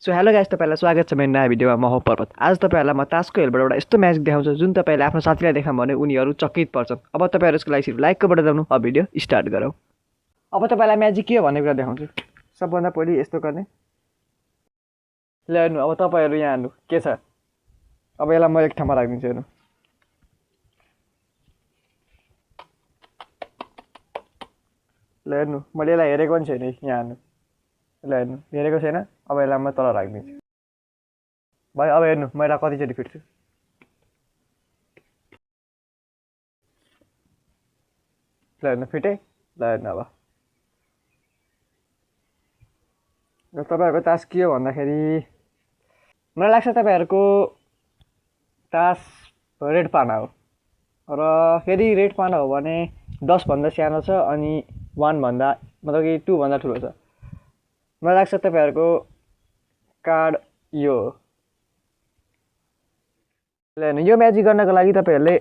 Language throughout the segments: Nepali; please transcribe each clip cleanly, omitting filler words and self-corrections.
सो हेलो गाइस, तपाईँलाई स्वागत छ मेरो नयाँ भिडियोमा। म हो पर्वत। आज तपाईँहरूलाई म तासको हेलबाट एउटा यस्तो म्याजिक देखाउँछु जुन तपाईँले आफ्नो साथीलाई देखाउँ भने उनीहरू चकित पर्छन्। अब तपाईँहरू यसको लागि सिर्फ लाइकको बटन दबाउनु। अब भिडियो स्टार्ट गरौँ। अब तपाईँलाई म्याजिक के हो भन्ने कुरा देखाउँछु। सबभन्दा पहिले यस्तो गर्ने, ल हेर्नु। अब तपाईँहरू यहाँ हेर्नु के छ। अब यसलाई म एक ठाउँमा राखिदिन्छु। हेर्नु, ल हेर्नु, मैले यसलाई हेरेको पनि छैन। यहाँ हेर्नु, ल हेर्नु, हेरेको छैन। अब यसलाई म तल राखिदिन्छु भाइ। अब हेर्नु, म यसलाई कतिचोटि फिट्छु। ल हेर्नु, फिटेँ। ल हेर्नु, अब तपाईँहरूको तास के हो भन्दाखेरि मलाई लाग्छ तपाईँहरूको तास रेड पाना हो। र यदि रेड पाना हो भने 10 भन्दा सानो छ अनि 1 भन्दा मतलब कि 2 भन्दा ठुलो छ। मलाई लाग्छ तपाईँहरूको कार्ड यो हो। ल हेर्नु, यो म्याजिक गर्नको लागि तपाईँहरूले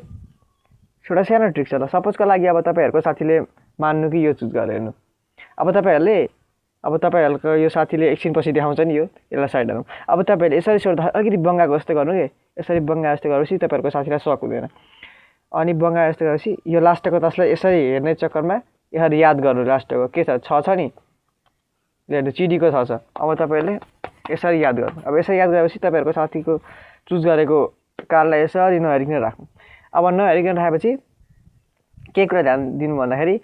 एउटा सानो ट्रिक छ। ल सपोजको लागि अब तपाईँहरूको साथीले मान्नु कि यो चुज गरेर हेर्नु। अब तपाईँहरूको यो साथीले एकछिनपछि देखाउँछ नि, यो यसलाई साइड हाल्नु। अब तपाईँहरूले यसरी छोड्दा अलिकति बङ्गाको जस्तो गर्नु कि यसरी बङ्गा जस्तो गरेपछि तपाईँहरूको साथीलाई सक हुँदैन। अनि बङ्गा जस्तो गरेपछि यो लास्टको तासलाई यसरी हेर्ने चक्करमा यसरी याद गर्नु। लास्टको के छ नि, हेर्नु चिडीको छ। अब तपाईँहरूले यसरी याद गर्नु। अब यसरी याद गरेपछि तपाईँहरूको साथीको चुज गरेको कार्डलाई यसरी नहेरिकन राख्नु। अब नहेरिकन राखेपछि के कुरा ध्यान दिनु भन्दाखेरि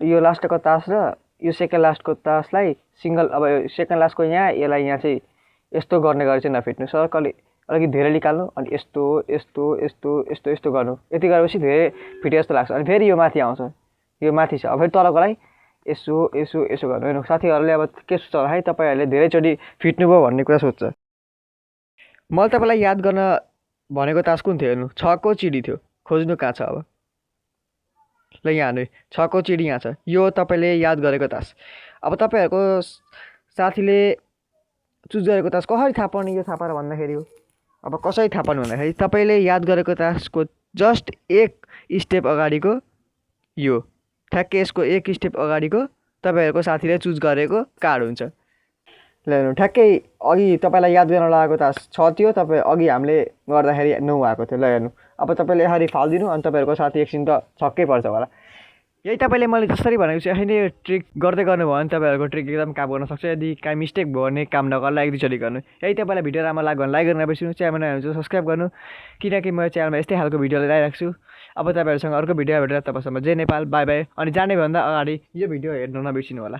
यो लास्टको तास र यो सेकेन्ड लास्टको तासलाई सिङ्गल, अब सेकेन्ड लास्टको यहाँ यसलाई यहाँ चाहिँ यस्तो गर्ने गरी चाहिँ नफिट्नु। सर्कल अलिकति धेरै निकाल्नु अनि यस्तो यस्तो यस्तो यस्तो यस्तो गर्नु। यति गरेपछि धेरै फिटे जस्तो लाग्छ। अनि फेरि यो माथि आउँछ, यो माथि छ। अब फेरि तलकोलाई यसो यसो यसो गर्नु। हेर्नु, साथीहरूले अब के सोच्छ है, तपाईँहरूले धेरैचोटि फिट्नुभयो भन्ने कुरा सोध्छ। मैले तपाईँलाई याद गर्न भनेको तास कुन थियो? हेर्नु, 6 को चिडी थियो। खोज्नु कहाँ छ। अब ल यहाँ हेर्नु, 6 को चिडी यहाँ छ। यो तपाईँले याद गरेको तास। अब तपाईँहरूको साथीले चुज गरेको तास कसरी थाहा पाउने? यो थाहा पाएर भन्दाखेरि हो। अब कसरी थाहा पाउनु भन्दाखेरि तपाईँले याद गरेको तासको जस्ट एक स्टेप अगाडिको यो ठ्याक्कै यसको एक स्टेप अगाडिको तपाईँहरूको साथीले चुज गरेको कार्ड हुन्छ। ल हेर्नु, ठ्याक्कै अघि तपाईँलाई याद गर्न लागेको तास 6 थियो, तपाईँ अघि हामीले गर्दाखेरि 9 आएको थियो। ल हेर्नु, अब तपाईँले यसरी फालिदिनु अनि तपाईँहरूको साथी एकछिन त छक्कै पर्छ होला। यही तपाईँले मैले जसरी भनेको छु यसरी नै ट्रिक गर्दै गर्नुभयो भने तपाईँहरूको ट्रिक एकदम काम गर्न सक्छ। यदि काहीँ मिस्टेक भयो भने काम नगर्ला एक दुईचोटि गर्नु। यही तपाईँलाई भिडियो राम्रो लाग्यो भने लाइक गर्न नबिर्सिनु। च्यानलमा नयाँ सब्सक्राइब गर्नु, किनकि म च्यानलमा यस्तै खालको भिडियो ल्याइरहेको छु। अब तपाईँहरूसँग अर्को भिडियो भेटेर तपाईँसँग जय नेपाल, बाई बाई। अनि जाने भन्दा अगाडि यो भिडियो हेर्नु नबिर्सिनु होला।